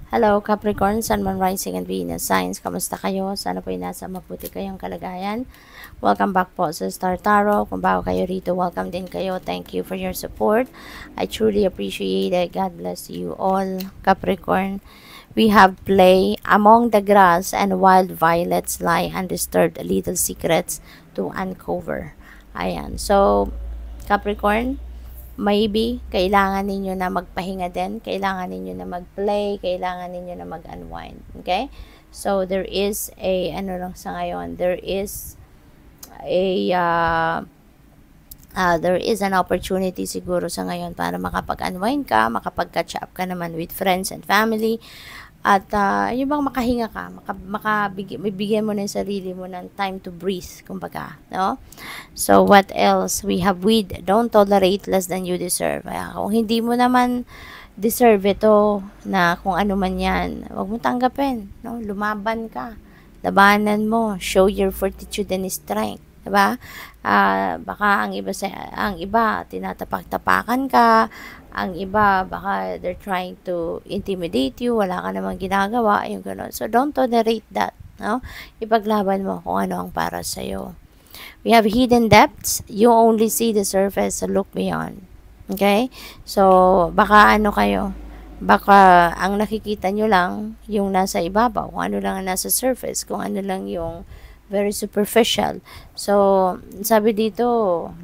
Hello Capricorn, Sun, Moon, Rising, and Venus signs. Kamusta kayo? Sana po ay nasa mabuti kayong kalagayan. Welcome back po sa Star Tarot. Kung bago kayo rito, welcome din kayo. Thank you for your support. I truly appreciate it. God bless you all, Capricorn. We have play. Among the grass and wild violets lie undisturbed little secrets to uncover. Ayan. So, Capricorn, maybe kailangan ninyo na magpahinga din, kailangan ninyo na mag-play, kailangan ninyo na mag-unwind. Okay? So, there is a, ano lang sa ngayon, there is an opportunity siguro sa ngayon para makapag-unwind ka, makapag-catch up ka naman with friends and family, at yung bang makahinga ka, mabigyan mo ng sarili mo ng time to breathe, kumbaga, no? So, what else? We have with, don't tolerate less than you deserve. Kung hindi mo naman deserve ito, na kung ano man yan, huwag mo tanggapin, no? Lumaban ka, labanan mo, show your fortitude and strength. Diba? Baka ang iba tinatapak-tapakan ka, ang iba baka they're trying to intimidate you, wala ka namang ginagawa, yung gano'n. So don't tolerate that, no? Ipaglaban mo kung ano ang para sa iyo. We have hidden depths. You only see the surface, so look beyond. Okay? So baka ano kayo, baka ang nakikita nyo lang yung nasa ibabaw, kung ano lang ang nasa surface, kung ano lang yung very superficial. So, sabi dito,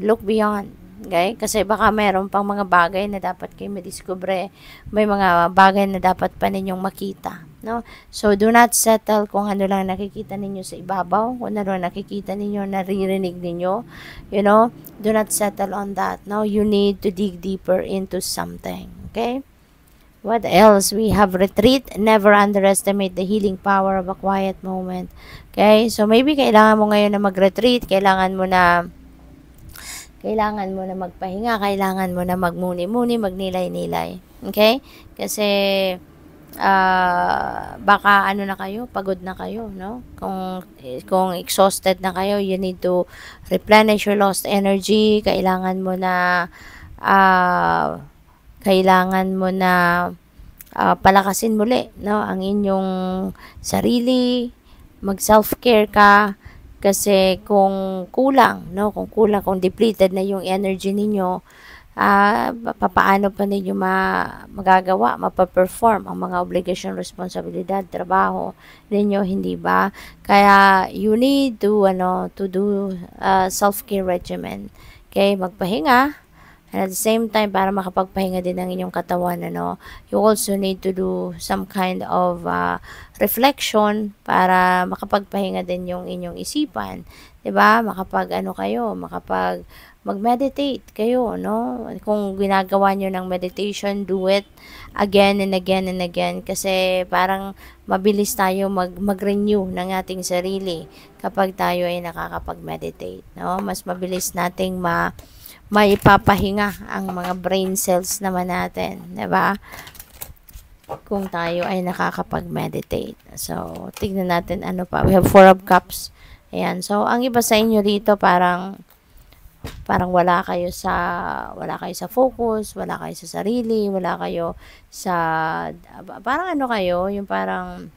look beyond. Okay? Kasi baka mayroon pang mga bagay na dapat kayo madiskubre. May mga bagay na dapat pa ninyong makita. No? So, do not settle kung ano lang nakikita ninyo sa ibabaw, kung ano lang nakikita ninyo, naririnig ninyo. You know? Do not settle on that. No? You need to dig deeper into something. Okay? What else? We have retreat. Never underestimate the healing power of a quiet moment. Okay? So, maybe kailangan mo ngayon na mag-retreat. Kailangan mo na magpahinga. Kailangan mo na magmuni-muni, magnilay-nilay. Okay? Kasi, baka ano na kayo, pagod na kayo, no? Kung exhausted na kayo, you need to replenish your lost energy. Kailangan mo na palakasin muli, no, ang inyong sarili, mag self-care ka, kasi kung kulang, no, kung depleted na yung energy ninyo, papaano pa ninyo magagawa, mapaperform ang mga obligasyon, responsibilidad, trabaho ninyo, hindi ba? Kaya you need to do self-care regimen. Okay, magpahinga. And at the same time, para makapagpahinga din ng inyong katawan, you also need to do some kind of reflection para makapagpahinga din yung inyong isipan. 'Di ba? Mag-meditate kayo, no? Kung ginagawa nyo ng meditation, do it again and again and again. Kasi parang mabilis tayo mag-renew ng ating sarili kapag tayo ay nakakapag-meditate, no? Mas mabilis nating maipapahinga ang mga brain cells naman natin, 'di ba? Kung tayo ay nakakapag-meditate. So, tignan natin ano pa. We have Four of Cups. Ayan. So, ang iba sa inyo rito parang wala kayo sa focus, wala kayo sa sarili, wala kayo sa parang ano kayo, yung parang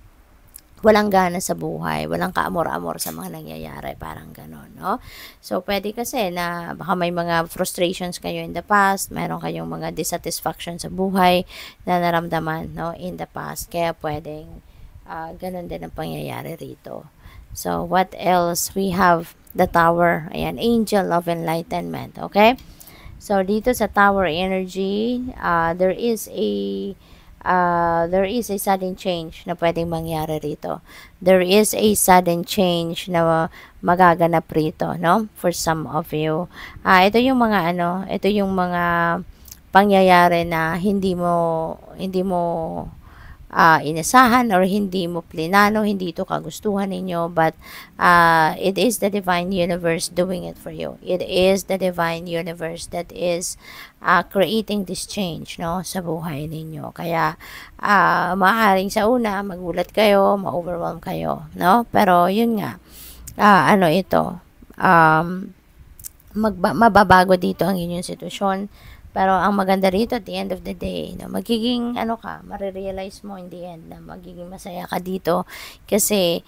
walang gana sa buhay, walang kaamor-amor sa mga nangyayari, parang gano'n, no? So, pwede kasi na baka may mga frustrations kayo in the past, mayroon kayong mga dissatisfaction sa buhay na naramdaman, no, in the past. Kaya pwedeng gano'n din ang pangyayari rito. So, what else? We have the Tower. Ayan, Angel of Enlightenment, okay? So, dito sa Tower energy, there is a sudden change na pwedeng mangyari rito. There is a sudden change na magaganap rito, no? For some of you. Ito yung mga pangyayari na hindi mo inasahan or hindi mo plinano, hindi ito kagustuhan ninyo, but it is the divine universe doing it for you. It is the divine universe that is creating this change, no, sa buhay ninyo. Kaya maaaring sa una magulat kayo, ma-overwhelm kayo, no? Pero yun nga, mababago dito ang inyong sitwasyon. Pero ang maganda rito at the end of the day, no, magiging ano ka, marirealize mo in the end na magiging masaya ka dito kasi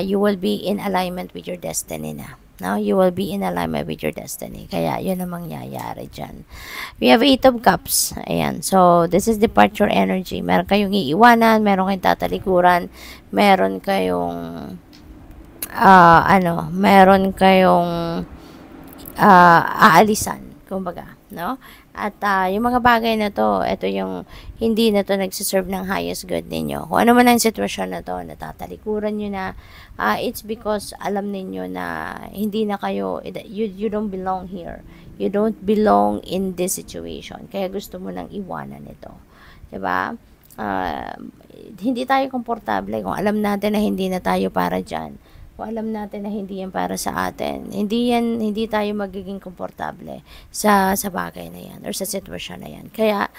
you will be in alignment with your destiny na. No, you will be in alignment with your destiny. Kaya, yun ang mangyayari dyan. We have 8 of Cups. Ayan. So, this is departure energy. Meron kayong iiwanan, meron kayong tatalikuran, meron kayong, meron kayong aalisan, kumbaga, no? At yung mga bagay na to, ito yung hindi na to nagsiserve ng highest good ninyo. Kung ano man ang sitwasyon na to, natatalikuran nyo na, it's because alam ninyo na hindi na kayo, you don't belong here. You don't belong in this situation. Kaya gusto mo nang iwanan ito. Diba? Hindi tayo komportable kung alam natin na hindi na tayo para dyan. Kung alam natin na hindi yan para sa atin, hindi tayo magiging komportable sa bagay na yan or sa sitwasyon na yan. Kaya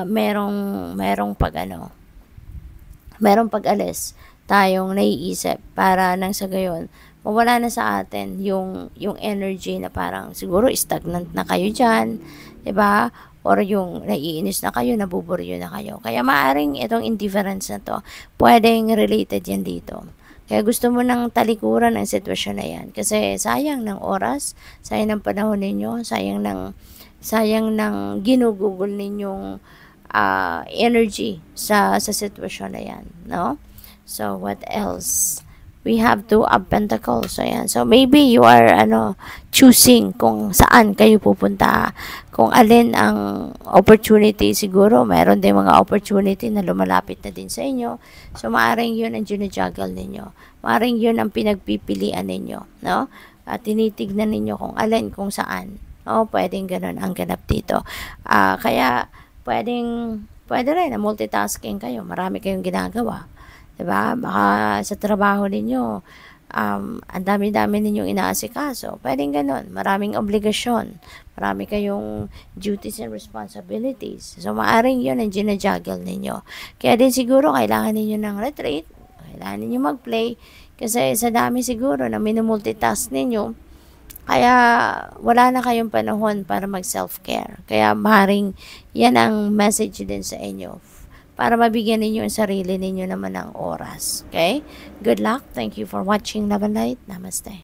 merong pag-alis tayong naiisip para nang sa gayon mawala na sa atin yung energy na parang siguro stagnant na kayo diyan, 'di ba? Or yung naiinis na kayo, nabuburyo na kayo. Kaya maaring itong indifference na to, pwedeng related yan dito. Kaya gusto mo nang talikuran ang sitwasyon na yan. Kasi sayang ng oras, sayang ng panahon ninyo, sayang ng ginugugol ninyong energy sa sitwasyon na yan. No? So, what else? We have 2 of Pentacles. So, ayan. So, maybe you are, choosing kung saan kayo pupunta. Kung alin ang opportunity, siguro, mayroon din mga opportunity na lumalapit na din sa inyo. So, maaring yun ang ginajuggle ninyo. Maaring yun ang pinagpipilian ninyo. No? At tinitignan ninyo kung alin, kung saan. Pwedeng ganun ang ganap dito. Kaya, pwede rin na multitasking kayo. Marami kayong ginagawa. Diba? Baka sa trabaho ninyo, ang dami-dami ninyong inaasikaso. Pwedeng ganun. Maraming obligasyon. Marami kayong duties and responsibilities. So, maaring yun ang ginajuggle ninyo. Kaya din siguro, kailangan ninyo ng retreat. Kailangan ninyo mag-play. Kasi sa dami siguro na minumultitask ninyo, kaya wala na kayong panahon para mag-self-care. Kaya maaaring yan ang message din sa inyo para mabigyan ninyo ang sarili ninyo naman ng oras. Okay? Good luck. Thank you for watching Love and Light. Namaste.